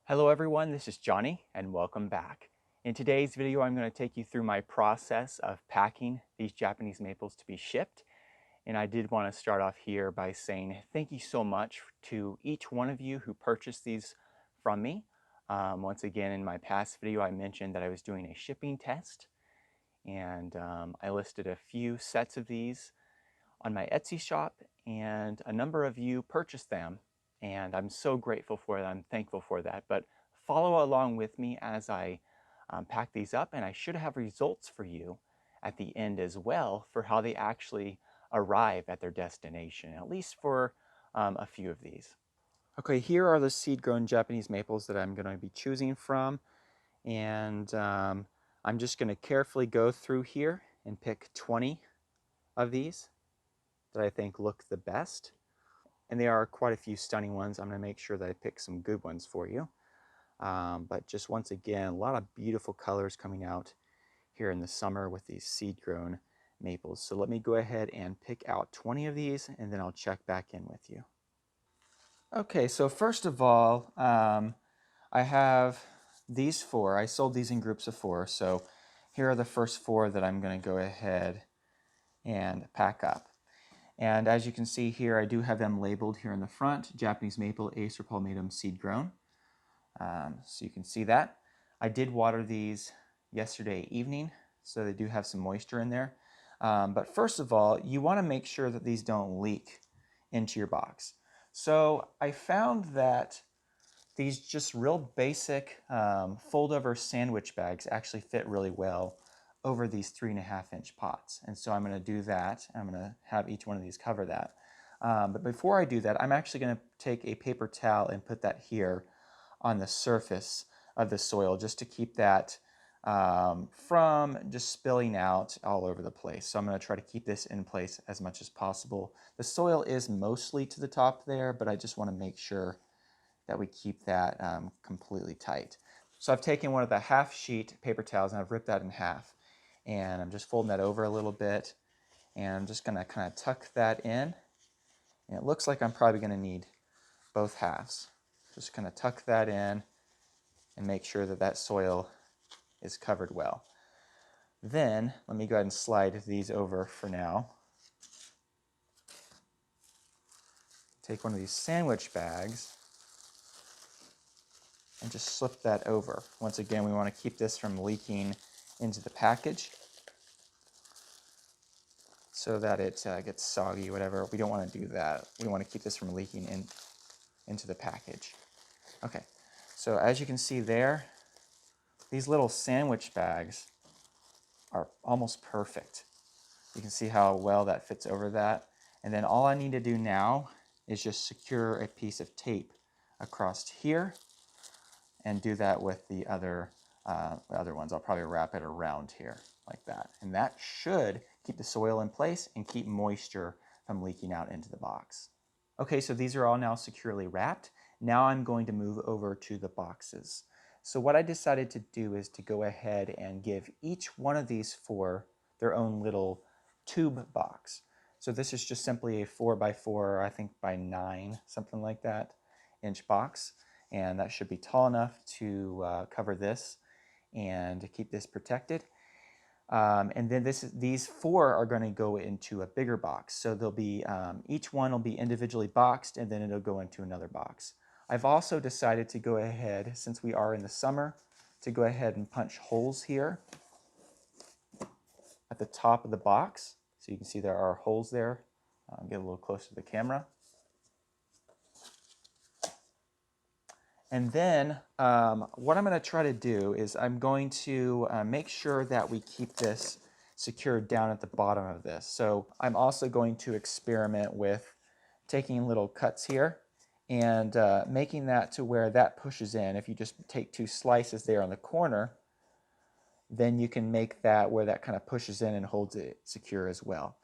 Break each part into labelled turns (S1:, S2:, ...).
S1: Hello everyone, this is Johnny and welcome back. In today's video, I'm going to take you through my process of packing these Japanese maples to be shipped. And I did want to start off here by saying thank you so much to each one of you who purchased these from me. Once again, in my past video, I mentioned that I was doing a shipping test, and I listed a few sets of these on my Etsy shop, and a number of you purchased them, and I'm so grateful for that. I'm thankful for that. But follow along with me as I pack these up, and I should have results for you at the end as well for how they actually arrive at their destination, at least for a few of these. Okay, here are the seed-grown Japanese maples that I'm going to be choosing from, and I'm just going to carefully go through here and pick 20 of these that I think look the best. And there are quite a few stunning ones. I'm going to make sure that I pick some good ones for you. But just once again, a lot of beautiful colors coming out here in the summer with these seed-grown maples. So let me go ahead and pick out 20 of these, and then I'll check back in with you. Okay, so first of all, I have these four. I sold these in groups of four. So here are the first four that I'm going to go ahead and pack up. And as you can see here, I do have them labeled here in the front, Japanese maple, Acer palmatum, seed grown. So you can see that. I did water these yesterday evening, so they do have some moisture in there. But first of all, you want to make sure that these don't leak into your box. So I found that these just real basic fold-over sandwich bags actually fit really well over these 3.5-inch pots. And so I'm going to do that. I'm going to have each one of these cover that. But before I do that, I'm actually going to take a paper towel and put that here on the surface of the soil just to keep that from just spilling out all over the place. So I'm going to try to keep this in place as much as possible. The soil is mostly to the top there, but I just want to make sure that we keep that completely tight. So I've taken one of the half sheet paper towels and I've ripped that in half. And I'm just folding that over a little bit. And I'm just going to kind of tuck that in. And it looks like I'm probably going to need both halves. Just kind of tuck that in and make sure that that soil is covered well. Then let me go ahead and slide these over for now. Take one of these sandwich bags and just slip that over. Once again, we want to keep this from leaking into the package so that it gets soggy, whatever. We don't want to do that. We want to keep this from leaking into the package. Okay, so as you can see there, these little sandwich bags are almost perfect. You can see how well that fits over that. And then all I need to do now is just secure a piece of tape across here and do that with the other ones. I'll probably wrap it around here like that. And that should keep the soil in place and keep moisture from leaking out into the box. Okay, so these are all now securely wrapped. Now I'm going to move over to the boxes. So what I decided to do is to go ahead and give each one of these four their own little tube box. So this is just simply a 4x4, I think by 9, something like that, inch box. And that should be tall enough to cover this and to keep this protected. And then these four are going to go into a bigger box. So they'll be, each one will be individually boxed, and then it'll go into another box. I've also decided to go ahead, since we are in the summer, to go ahead and punch holes here at the top of the box. So you can see there are holes there. Get a little closer to the camera. And then what I'm going to try to do is I'm going to make sure that we keep this secured down at the bottom of this. So I'm also going to experiment with taking little cuts here and making that to where that pushes in. If you just take 2 slices there on the corner, then you can make that where that kind of pushes in and holds it secure as well.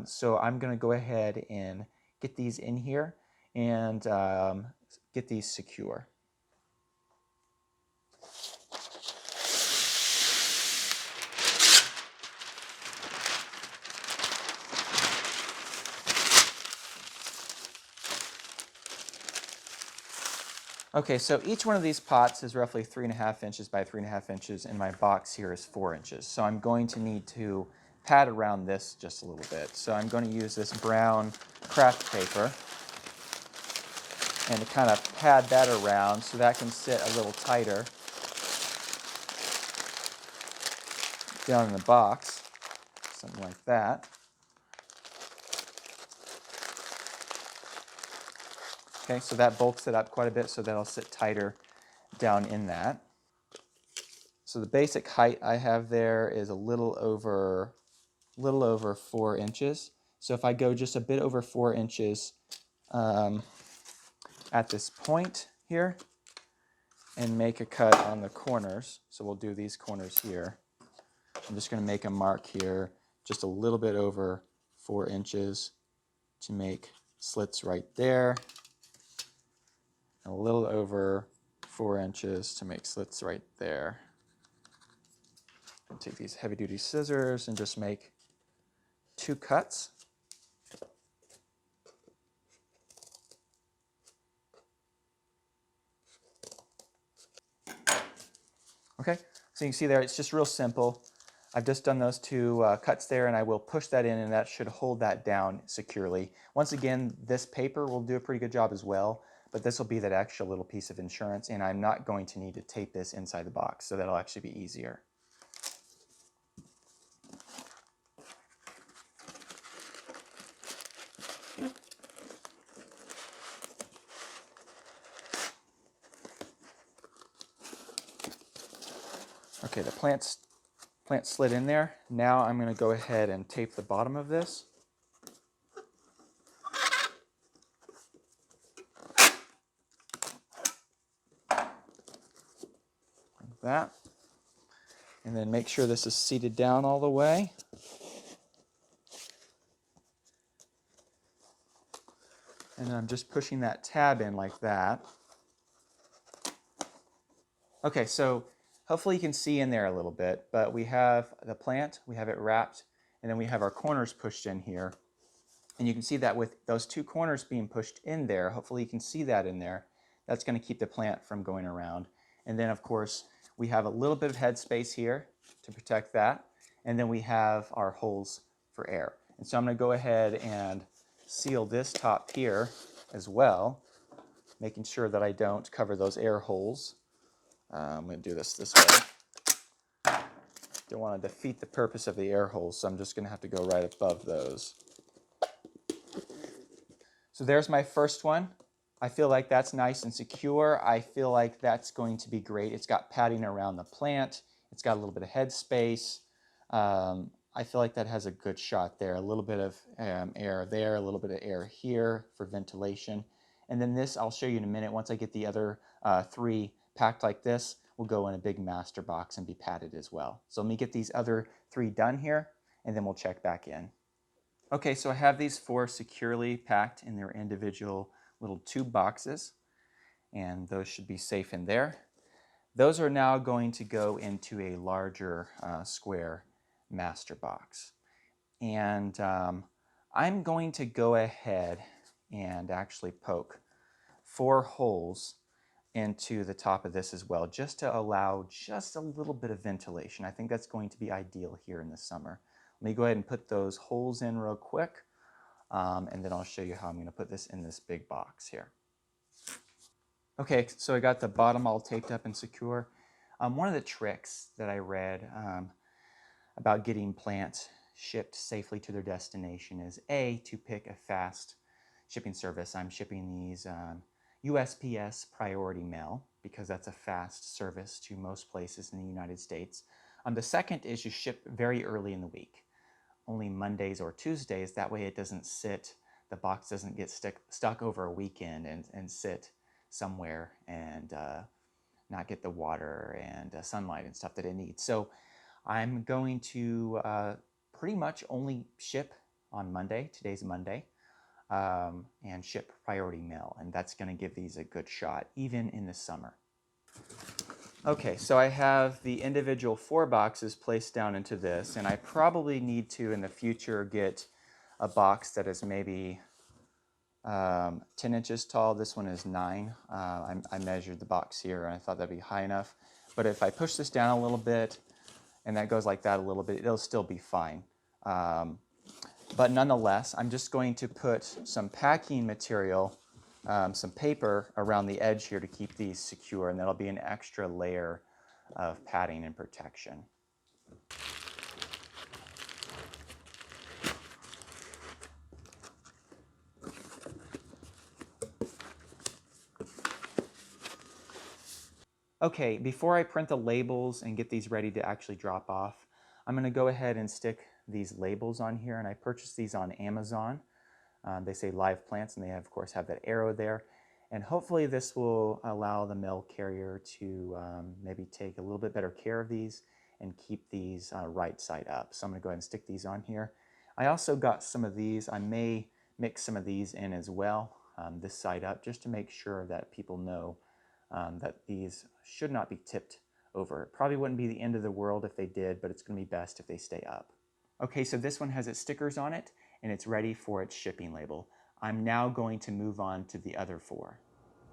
S1: So I'm going to go ahead and get these in here and get these secure. Okay, so each one of these pots is roughly 3.5 inches by 3.5 inches, and my box here is 4 inches. So I'm going to need to pad around this just a little bit. So I'm going to use this brown craft paper and to kind of pad that around so that can sit a little tighter down in the box, something like that. Okay, so that bulks it up quite a bit so that'll sit tighter down in that. So the basic height I have there is a little over 4 inches. So if I go just a bit over 4 inches at this point here and make a cut on the corners, so we'll do these corners here. I'm just going to make a mark here just a little bit over 4 inches to make slits right there, and a little over 4 inches to make slits right there. I'll take these heavy-duty scissors and just make 2 cuts. Okay, so you can see there, it's just real simple. I've just done those 2 cuts there, and I will push that in, and that should hold that down securely. Once again, this paper will do a pretty good job as well, but this will be that extra little piece of insurance, and I'm not going to need to tape this inside the box, so that'll actually be easier. Okay, the plant slid in there. Now I'm going to go ahead and tape the bottom of this. Like that. And then make sure this is seated down all the way. And I'm just pushing that tab in like that. Okay, so hopefully you can see in there a little bit, but we have the plant, we have it wrapped, and then we have our corners pushed in here. And you can see that with those 2 corners being pushed in there, hopefully you can see that in there. That's going to keep the plant from going around. And then of course we have a little bit of headspace here to protect that. And then we have our holes for air. And so I'm going to go ahead and seal this top here as well, making sure that I don't cover those air holes. I'm going to do this way. Don't want to defeat the purpose of the air holes, so I'm just going to have to go right above those. So there's my first one. I feel like that's nice and secure. I feel like that's going to be great. It's got padding around the plant. It's got a little bit of head space. I feel like that has a good shot there. A little bit of air there, a little bit of air here for ventilation. And then this, I'll show you in a minute. Once I get the other 3 packed like this, will go in a big master box and be padded as well. So let me get these other 3 done here, and then we'll check back in. Okay, so I have these 4 securely packed in their individual little tube boxes, and those should be safe in there. Those are now going to go into a larger square master box. And I'm going to go ahead and actually poke 4 holes into the top of this as well, just to allow just a little bit of ventilation. I think that's going to be ideal here in the summer. Let me go ahead and put those holes in real quick, and then I'll show you how I'm going to put this in this big box here. Okay, so I got the bottom all taped up and secure. One of the tricks that I read about getting plants shipped safely to their destination is to pick a fast shipping service. I'm shipping these USPS Priority Mail because that's a fast service to most places in the United States. The second is you ship very early in the week, only Mondays or Tuesdays. That way it doesn't sit, the box doesn't get stuck over a weekend and sit somewhere and not get the water and sunlight and stuff that it needs. So I'm going to pretty much only ship on Monday. Today's Monday. And ship priority mail, and that's going to give these a good shot even in the summer. Okay, so I have the individual 4 boxes placed down into this, and I probably need to in the future get a box that is maybe 10 inches tall. This one is 9. I measured the box here and I thought that'd be high enough. But if I push this down a little bit and that goes like that a little bit, it'll still be fine. But nonetheless, I'm just going to put some packing material, some paper around the edge here to keep these secure, and that'll be an extra layer of padding and protection. Okay, before I print the labels and get these ready to actually drop off, I'm going to go ahead and stick these labels on here, and I purchased these on Amazon. They say live plants, and they of course have that arrow there. And hopefully this will allow the mail carrier to maybe take a little bit better care of these and keep these right side up. So I'm going to go ahead and stick these on here. I also got some of these. I may mix some of these in as well, this side up, just to make sure that people know that these should not be tipped over. It probably wouldn't be the end of the world if they did, but it's going to be best if they stay up. Okay, so this one has its stickers on it, and it's ready for its shipping label. I'm now going to move on to the other 4.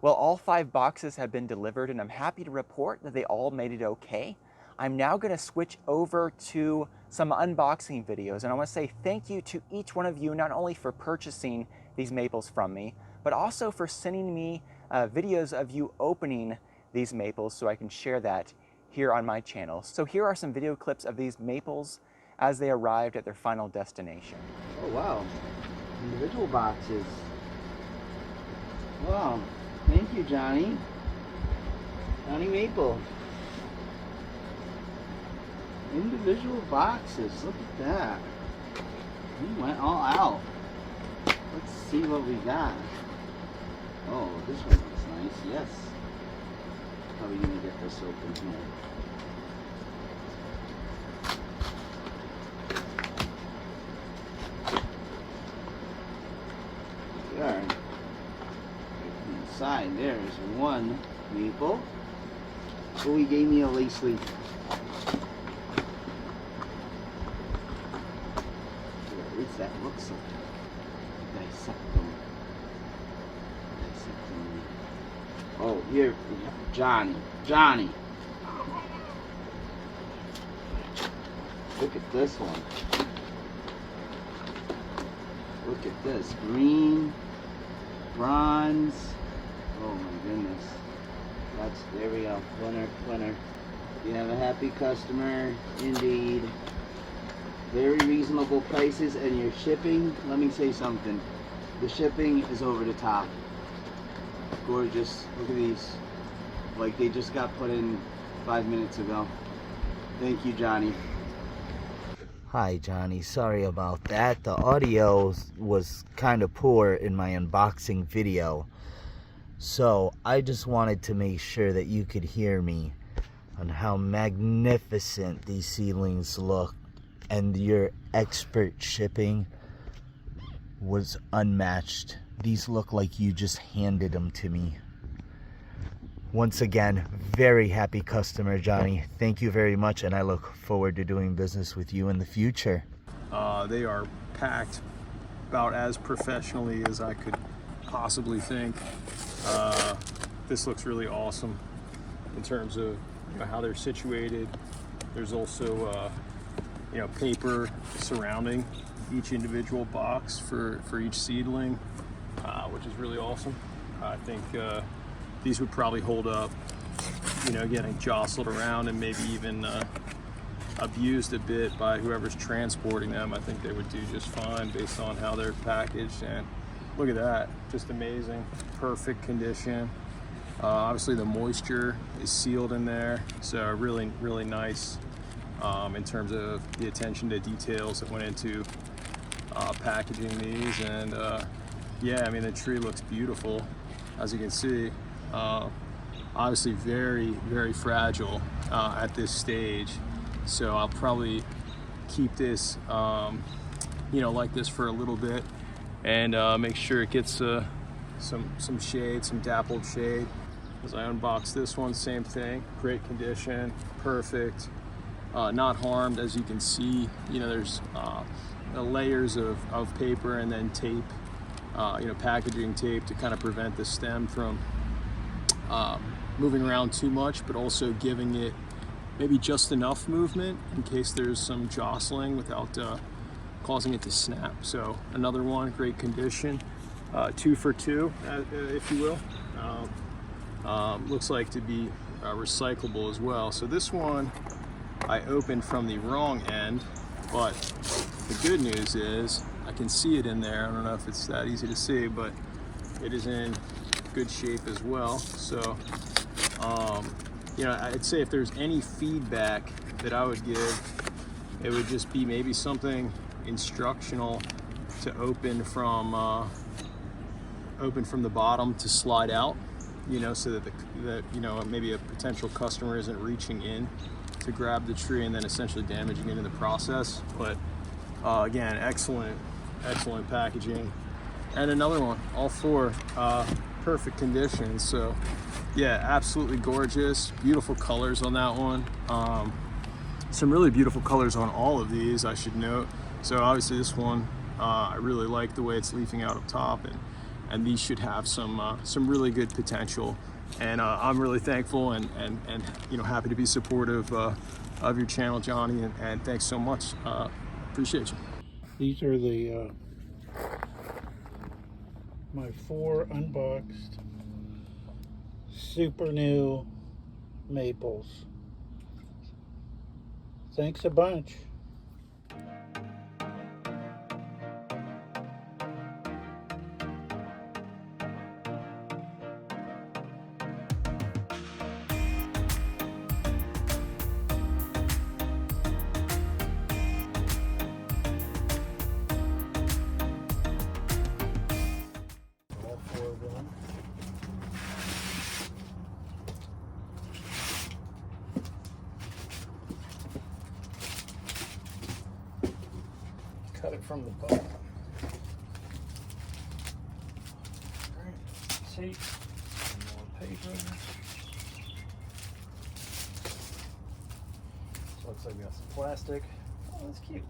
S1: Well, all 5 boxes have been delivered, and I'm happy to report that they all made it okay. I'm now going to switch over to some unboxing videos, and I want to say thank you to each one of you, not only for purchasing these maples from me, but also for sending me videos of you opening these maples so I can share that here on my channel. So here are some video clips of these maples as they arrived at their final destination.
S2: Oh wow, individual boxes. Wow, thank you, Johnny. Johnny Maple. Individual boxes, look at that. He went all out. Let's see what we got. Oh, this one looks nice, yes. How are we gonna get this open here? There. Inside there is one maple. Oh, he gave me a lace leaf. What is that? Looks like dissect them. Oh, here we have Johnny. Look at this one. Look at this. Green, bronze. Oh my goodness. There we go. Winner. You have a happy customer, indeed. Very reasonable prices, and your shipping, let me say something. The shipping is over the top. Gorgeous. Look at these. Like they just got put in 5 minutes ago. Thank you, Johnny. Hi, Johnny. Sorry about that. The audio was kind of poor in my unboxing video. So I just wanted to make sure that you could hear me on how magnificent these seedlings look, and your expert shipping was unmatched. These look like you just handed them to me. Once again, very happy customer, Johnny. Thank you very much, and I look forward to doing business with you in the future.
S3: They are packed about as professionally as I could possibly think. This looks really awesome in terms of how they're situated. There's also paper surrounding each individual box for each seedling, which is really awesome. I think these would probably hold up, getting jostled around and maybe even abused a bit by whoever's transporting them. I think they would do just fine based on how they're packaged. And look at that, just amazing, perfect condition. Obviously the moisture is sealed in there, so really, really nice in terms of the attention to details that went into packaging these. And yeah, I mean, the tree looks beautiful, as you can see. Obviously very, very fragile at this stage, so I'll probably keep this like this for a little bit and make sure it gets some shade, some dappled shade. As I unbox this one, same thing, great condition, perfect, not harmed. As you can see, there's layers of paper and then tape packaging tape to kind of prevent the stem from moving around too much, but also giving it maybe just enough movement in case there's some jostling without causing it to snap. So another one, great condition, 2 for 2, if you will. Looks like to be recyclable as well. So this one I opened from the wrong end, but the good news is I can see it in there. I don't know if it's that easy to see, but it is in good shape as well. So I'd say if there's any feedback that I would give, it would just be maybe something instructional to open from the bottom to slide out, so that maybe a potential customer isn't reaching in to grab the tree and then essentially damaging it in the process. But again, excellent packaging. And another one, all 4 perfect conditions. So yeah, absolutely gorgeous, beautiful colors on that one. Some really beautiful colors on all of these, I should note. So obviously this one, I really like the way it's leafing out up top, and these should have some really good potential. And I'm really thankful and happy to be supportive of your channel, Johnny, and thanks so much. Appreciate you.
S4: These are the my 4 unboxed super new maples. Thanks a bunch. All 4 of them. Cut it from the bottom. Alright, tape, some more paper. So looks like we got some plastic. Oh, that's cute.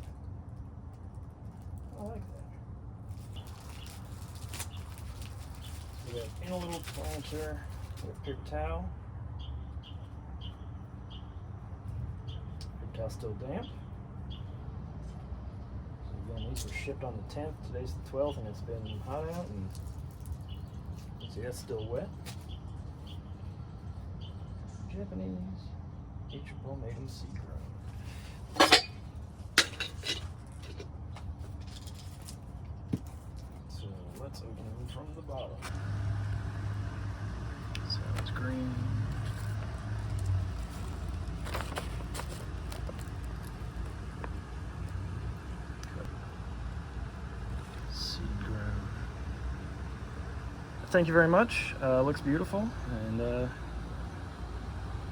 S4: I like that. We got in a little planter with a paper towel. Paper towel still damp. Again, these were shipped on the 10th. Today's the 12th, and it's been hot out, and see, that's still wet. Japanese H-Triple Maiden Seed Grown. So let's open them from the bottom. So it's green. Thank you very much. Looks beautiful, and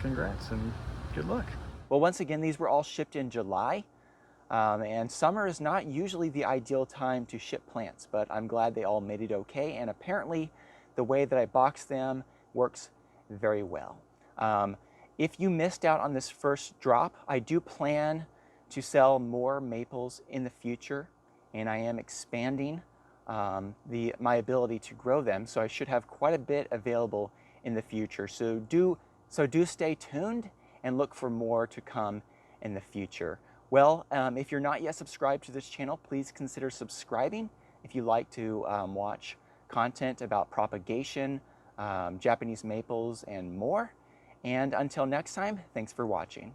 S4: congrats and good luck.
S1: Well, once again, these were all shipped in July, and summer is not usually the ideal time to ship plants, but I'm glad they all made it okay, and apparently the way that I boxed them works very well. If you missed out on this first drop, I do plan to sell more maples in the future, and I am expanding my ability to grow them, so I should have quite a bit available in the future. So do stay tuned and look for more to come in the future. Well, if you're not yet subscribed to this channel, please consider subscribing if you like to watch content about propagation, Japanese maples, and more. And until next time, thanks for watching.